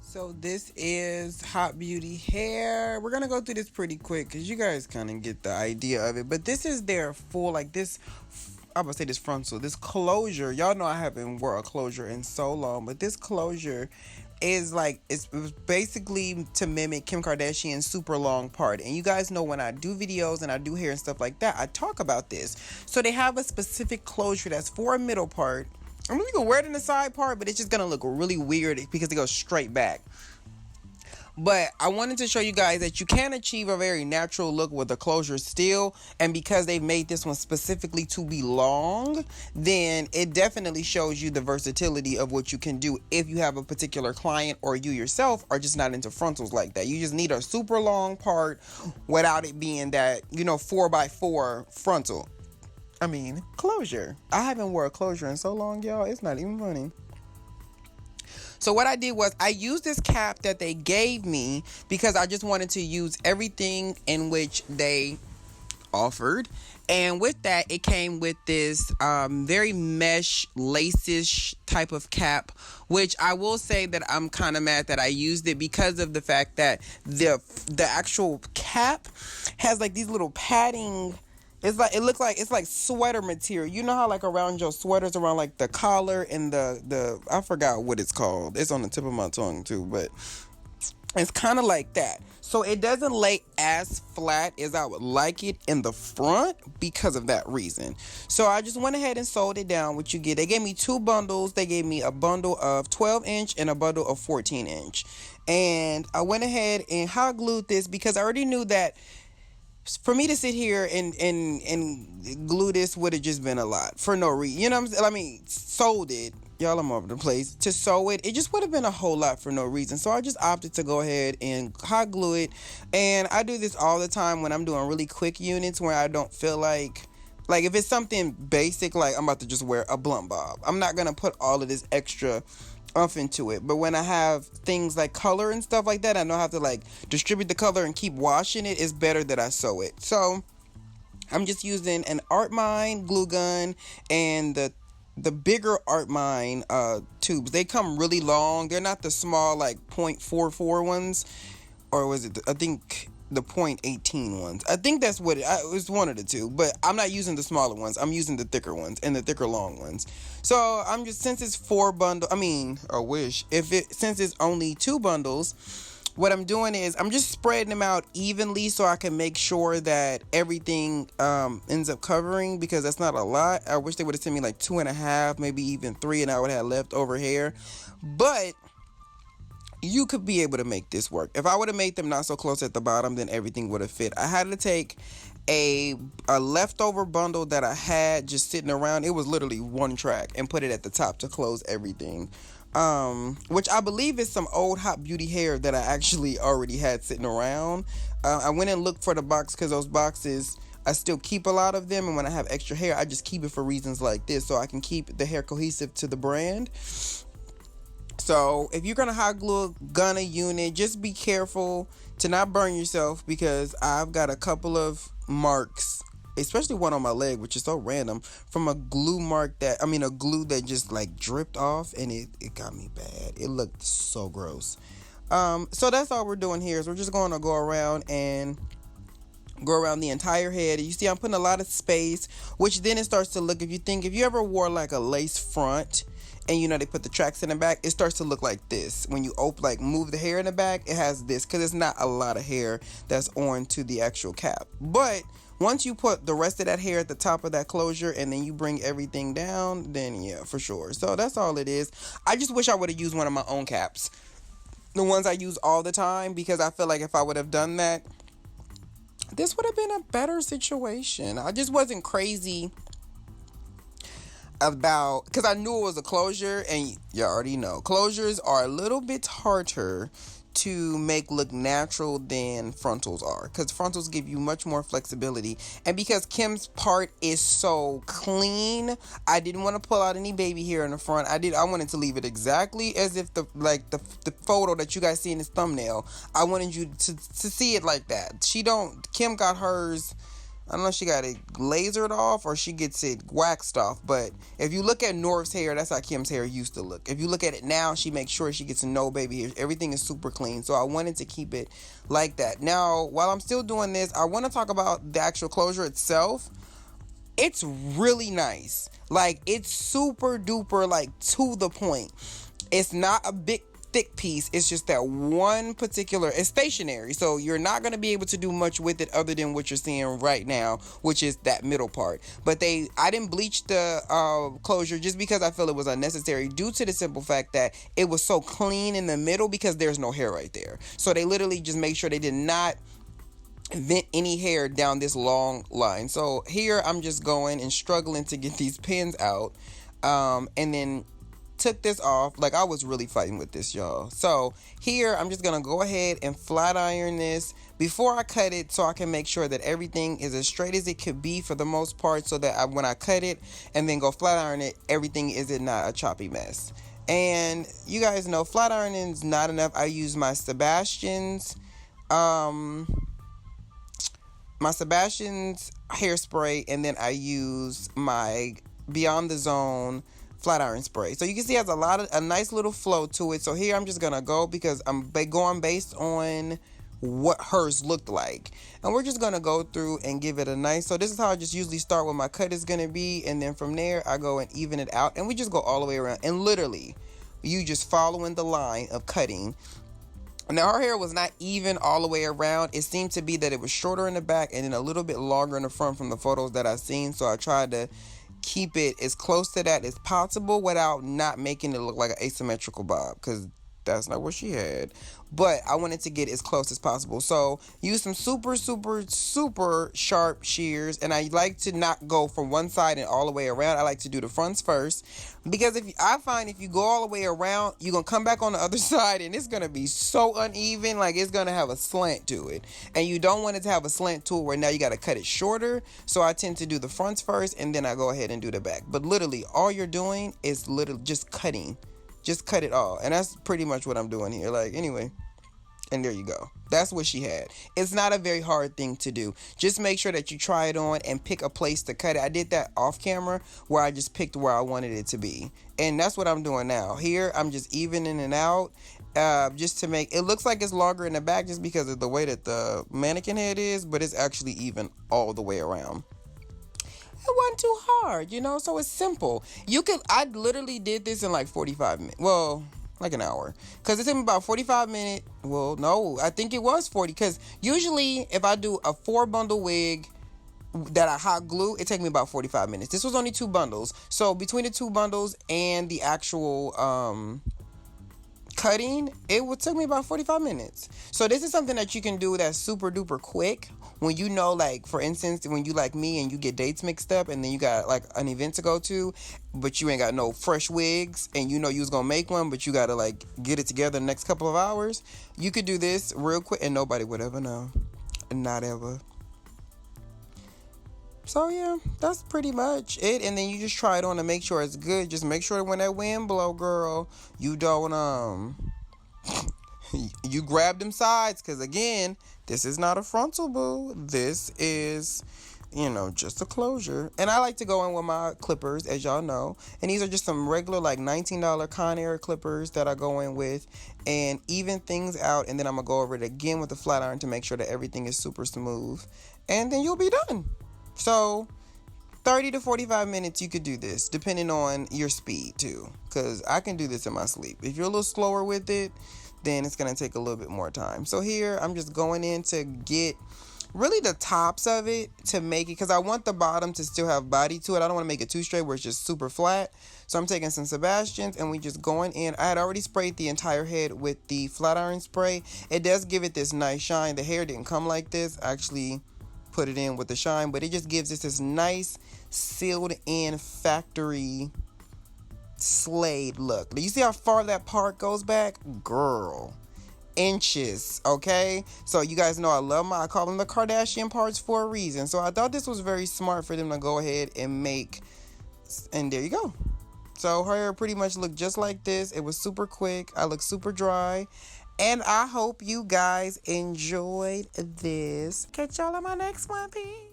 So this is Hot Beauty Hair. We're gonna go through this pretty quick because you guys kind of get the idea of it. But this is their full, like this, I'm gonna say this frontal, this closure. Y'all know I haven't wore a closure in so long, but this closure is like it was basically to mimic Kim Kardashian's super long part. And you guys know when I do videos and I do hair and stuff like that, I talk about this. So they have a specific closure that's for a middle part. I mean, you can wear it in the side part, but it's just gonna look really weird because it goes straight back. But I wanted to show you guys that you can achieve a very natural look with a closure still. And because they've made this one specifically to be long, then it definitely shows you the versatility of what you can do if you have a particular client or you yourself are just not into frontals like that. You just need a super long part without it being that, 4x4 frontal. I mean, closure. I haven't wore a closure in so long, y'all. It's not even funny. So what I did was I used this cap that they gave me because I just wanted to use everything in which they offered. And with that, it came with this very mesh lace-ish type of cap, which I will say that I'm kind of mad that I used it because of the fact that the actual cap has like these little padding. It's like sweater material. You know how like around your sweaters, around like the collar and the I forgot what it's called. It's on the tip of my tongue too, but it's kind of like that. So it doesn't lay as flat as I would like it in the front because of that reason. So I just went ahead and sewed it down. What you get, they gave me two bundles. They gave me a bundle of 12-inch and a bundle of 14-inch. And I went ahead and hot glued this because I already knew that for me to sit here and glue this would have just been a lot for no reason. You know what I'm saying? I mean, sewed it. Y'all, I'm over the place. To sew it, it just would have been a whole lot for no reason. So I just opted to go ahead and hot glue it. And I do this all the time when I'm doing really quick units where I don't feel like if it's something basic, like I'm about to just wear a blunt bob, I'm not going to put all of this extra into it. But when I have things like color and stuff like that, I know how to like distribute the color and keep washing it. It's better that I sew it. So I'm just using an Art Mine glue gun and the bigger Art Mine tubes. They come really long. They're not the small like .44 ones, or was it I think the .18 ones. I think that's what it was, one of the two, but I'm not using the smaller ones. I'm using the thicker ones and the thicker long ones. So I'm just, since it's since it's only two bundles, what I'm doing is I'm just spreading them out evenly so I can make sure that everything ends up covering, because that's not a lot. I wish they would have sent me like 2.5, maybe even 3, and I would have leftover hair. But you could be able to make this work. If I would have made them not so close at the bottom, then everything would have fit. I had to take a leftover bundle that I had just sitting around. It was literally one track, and put it at the top to close everything. Which I believe is some old Hot Beauty hair that I actually already had sitting around. I went and looked for the box because those boxes, I still keep a lot of them, and when I have extra hair, I just keep it for reasons like this, so I can keep the hair cohesive to the brand. So if you're gonna hot glue a unit, just be careful to not burn yourself, because I've got a couple of marks, especially one on my leg, which is so random, from a glue that just like dripped off, and it got me bad. It looked so gross. So that's all we're doing here, is we're just going to go around the entire head. You see I'm putting a lot of space, which then it starts to look, if you ever wore like a lace front, and they put the tracks in the back, it starts to look like this. When you move the hair in the back, it has this, because it's not a lot of hair that's on to the actual cap. But once you put the rest of that hair at the top of that closure, and then you bring everything down, then yeah, for sure. So that's all it is. I just wish I would have used one of my own caps, the ones I use all the time, because I feel like if I would have done that, this would have been a better situation. I just wasn't crazy about, because I knew it was a closure, and you already know closures are a little bit harder to make look natural than frontals are, because frontals give you much more flexibility. And because Kim's part is so clean, I didn't want to pull out any baby hair in the front. I wanted to leave it exactly as if the photo that you guys see in this thumbnail, I wanted you to see it like that. Kim got hers I don't know if she got it lasered off or she gets it waxed off. But if you look at Norv's hair, that's how Kim's hair used to look. If you look at it now, she makes sure she gets no baby hairs. Everything is super clean. So I wanted to keep it like that. Now, while I'm still doing this, I want to talk about the actual closure itself. It's really nice. Like, it's super duper, like, to the point. It's not a big thick piece. It's just that one particular, it's stationary, so you're not going to be able to do much with it other than what you're seeing right now, which is that middle part. But I didn't bleach the closure just because I feel it was unnecessary, due to the simple fact that it was so clean in the middle because there's no hair right there. So they literally just made sure they did not vent any hair down this long line. So here I'm just going and struggling to get these pins out, and then took this off. Like, I was really fighting with this, y'all. So here I'm just gonna go ahead and flat iron this before I cut it, so I can make sure that everything is as straight as it could be for the most part, so that when I cut it and then go flat iron it, everything isn't not a choppy mess. And you guys know flat ironing is not enough. I use my Sebastian's hairspray, and then I use my Beyond the Zone flat iron spray. So you can see it has a nice little flow to it. So here I'm just gonna go, because I'm going based on what hers looked like, and we're just gonna go through and give it a nice, so this is how I just usually start what my cut is gonna be, and then from there I go and even it out, and we just go all the way around, and literally you just following the line of cutting. Now, her hair was not even all the way around. It seemed to be that it was shorter in the back and then a little bit longer in the front from the photos that I've seen. So I tried to keep it as close to that as possible without not making it look like an asymmetrical bob, because that's not what she had. But I wanted to get as close as possible. So use some super sharp shears, and I like to not go from one side and all the way around. I like to do the fronts first, because I find if you go all the way around, you're gonna come back on the other side and it's gonna be so uneven. Like, it's gonna have a slant to it, and you don't want it to have a slant to it where now you got to cut it shorter. So I tend to do the fronts first, and then I go ahead and do the back. But literally all you're doing is literally just cutting. Just cut it all. And that's pretty much what I'm doing here. Like, anyway. And there you go. That's what she had. It's not a very hard thing to do. Just make sure that you try it on and pick a place to cut it. I did that off camera, where I just picked where I wanted it to be. And that's what I'm doing now. Here, I'm just evening it out. Just to make it looks like it's longer in the back, just because of the way that the mannequin head is. But it's actually even all the way around. It wasn't too hard, so it's simple. I literally did this in like 45 minutes. Well, like an hour. Because it took me about 45 minutes. Well, no, I think it was 40. Because usually if I do a 4-bundle wig that I hot glue, it takes me about 45 minutes. This was only 2 bundles. So between the 2 bundles and the actual cutting, it would took me about 45 minutes. So this is something that you can do that's super duper quick, when like, for instance, when you like me and you get dates mixed up, and then you got like an event to go to, but you ain't got no fresh wigs, and you was gonna make one, but you gotta like get it together the next couple of hours. You could do this real quick and nobody would ever know. Not ever. So yeah, that's pretty much it. And then you just try it on to make sure it's good. Just make sure that when that wind blow, girl, you don't you grab them sides, because again, this is not a frontal, boo. This is just a closure. And I like to go in with my clippers, as y'all know, and these are just some regular like $19 Conair clippers that I go in with and even things out. And then I'm gonna go over it again with the flat iron to make sure that everything is super smooth, and then you'll be done. So 30 to 45 minutes you could do this, depending on your speed too, because I can do this in my sleep. If you're a little slower with it, then it's going to take a little bit more time. So here I'm just going in to get really the tops of it, to make it, because I want the bottom to still have body to it. I don't want to make it too straight where it's just super flat. So I'm taking some Sebastian's, and we just going in. I had already sprayed the entire head with the flat iron spray. It does give it this nice shine. The hair didn't come like this. I actually put it in with the shine, but it just gives us this nice sealed in factory slayed look. Do you see how far that part goes back? Girl, inches. Okay, so you guys know I call them the Kardashian parts for a reason. So I thought this was very smart for them to go ahead and make, and there you go. So her hair pretty much looked just like this. It was super quick. I look super dry. And I hope you guys enjoyed this. Catch y'all on my next one. Peace.